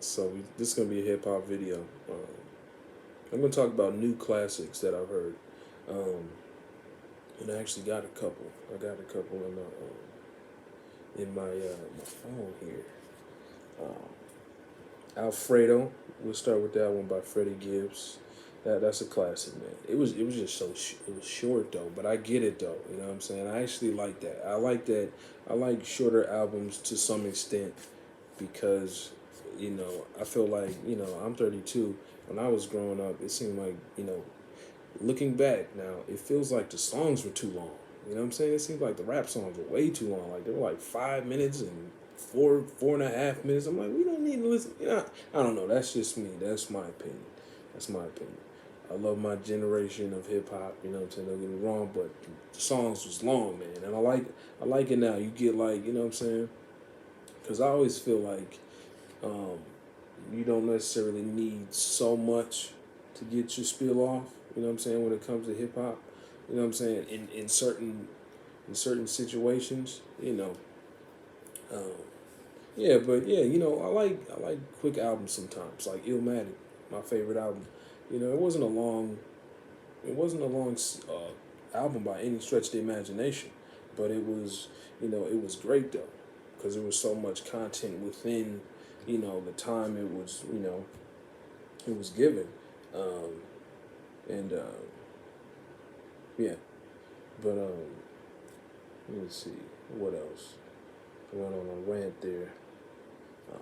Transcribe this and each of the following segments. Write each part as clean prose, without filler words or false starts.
This is gonna be a hip hop video. I'm gonna talk about new classics that I've heard, um, and I actually got a couple. I got a couple in my phone here. Alfredo. We'll start with that one by Freddie Gibbs. That's a classic, man. It was just it was short though, but I get it though. You know what I'm saying? I actually like that. I like that. I like shorter albums to some extent because I feel like I'm 32. When I was growing up, it seemed like looking back now, it feels like the songs were too long. You know what I'm saying? It seems like the rap songs were way too long. Like they were like 5 minutes and four and a half minutes. I'm like, we don't need to listen. I don't know. That's just me. That's my opinion. That's my opinion. I love my generation of hip hop. You know what I'm saying? Don't get me wrong, but the songs was long, man, and I like it now. You get like what I'm saying? Because I always feel like um, you don't necessarily need so much to get your spiel off. You know what I'm saying? When it comes to hip hop, you know what I'm saying? In certain situations, Um, yeah, but yeah, I like quick albums sometimes. Like Illmatic, my favorite album. It wasn't a long album by any stretch of the imagination, but it was great though, because there was so much content within, the time it was given, um, and yeah, but let me see what else. I went on a rant there. Um,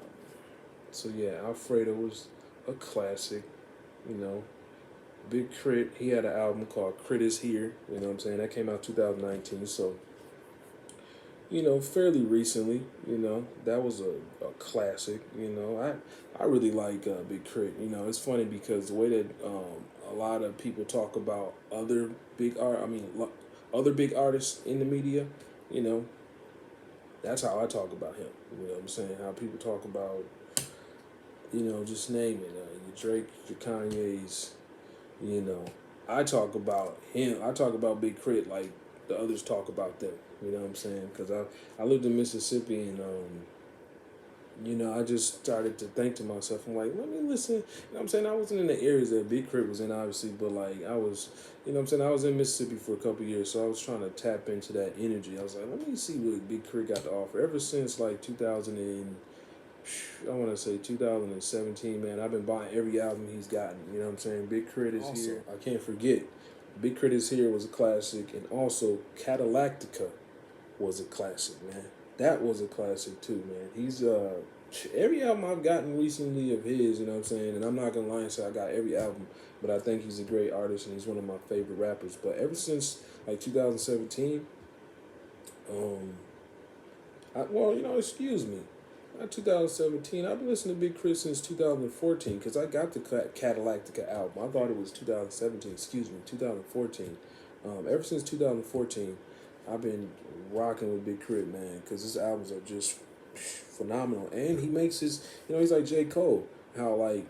so yeah, Alfredo was a classic. You know, Big Crit. He had an album called Crit Is Here. You know what I'm saying? That came out 2019. So fairly recently. That was a classic. I really like Big Crit. It's funny because the way that a lot of people talk about other big artists in the media. You know, that's how I talk about him. You know what I'm saying? How people talk about, just name it. Your Drake, your Kanye's, you know. I talk about him. I talk about Big Crit like the others talk about them. You know what I'm saying? Because I lived in Mississippi and, I just started to think to myself, I'm like, let me listen. You know what I'm saying? I wasn't in the areas that Big Crit was in, obviously, but like I was, you know what I'm saying? I was in Mississippi for a couple years, so I was trying to tap into that energy. I was like, let me see what Big Crit got to offer. Ever since like 2017, man, I've been buying every album he's gotten. You know what I'm saying? Big Crit is also here. I can't forget. Big Crit is Here was a classic, and also Catalactica was a classic, man. That was a classic too, man. He's every album I've gotten recently of his, you know what I'm saying? And I'm not gonna lie and say I got every album, but I think he's a great artist and he's one of my favorite rappers. But ever since like 2017, um, excuse me, not 2017. I've been listening to Big Crit since 2014 because I got the Catalactica album. I thought it was 2017. Excuse me, 2014. Ever since 2014, I've been rocking with Big Crit, man, because his albums are just phenomenal. And he makes he's like J. Cole, how like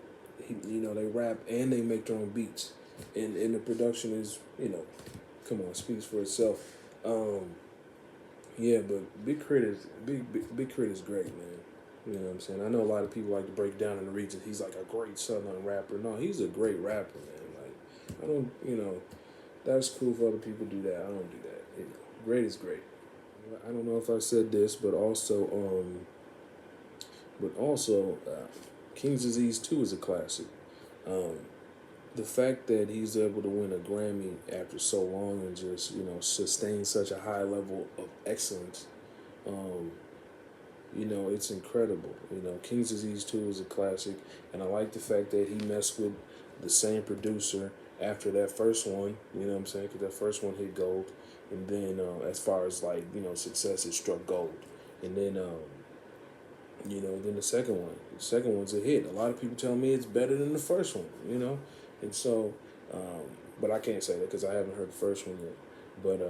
they rap and they make their own beats, and the production is come on, speaks for itself. Um, yeah, but Big Crit is great, man. You know what I'm saying? I know a lot of people like to break down in the region. He's like a great Southern rapper. No, he's a great rapper, man. Like I don't, that's cool for other people to do that. I don't do that. Great is great. I don't know if I said this, but also, King's Disease 2 is a classic. Um, the fact that he's able to win a Grammy after so long and just sustain such a high level of excellence, um, it's incredible. King's Disease 2 is a classic, and I like the fact that he messed with the same producer after that first one. You know what I'm saying? Because that first one hit gold, and then as far as like success, it struck gold, and then then the second one's a hit. A lot of people tell me it's better than the first one. And so, but I can't say that because I haven't heard the first one yet. But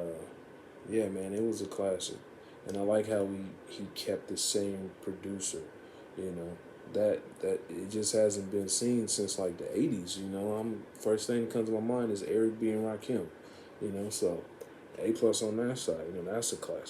yeah, man, it was a classic, and I like how he kept the same producer. That it just hasn't been seen since like the '80s. First thing that comes to my mind is Eric B and Rakim. So A+ on that side. That's a classic.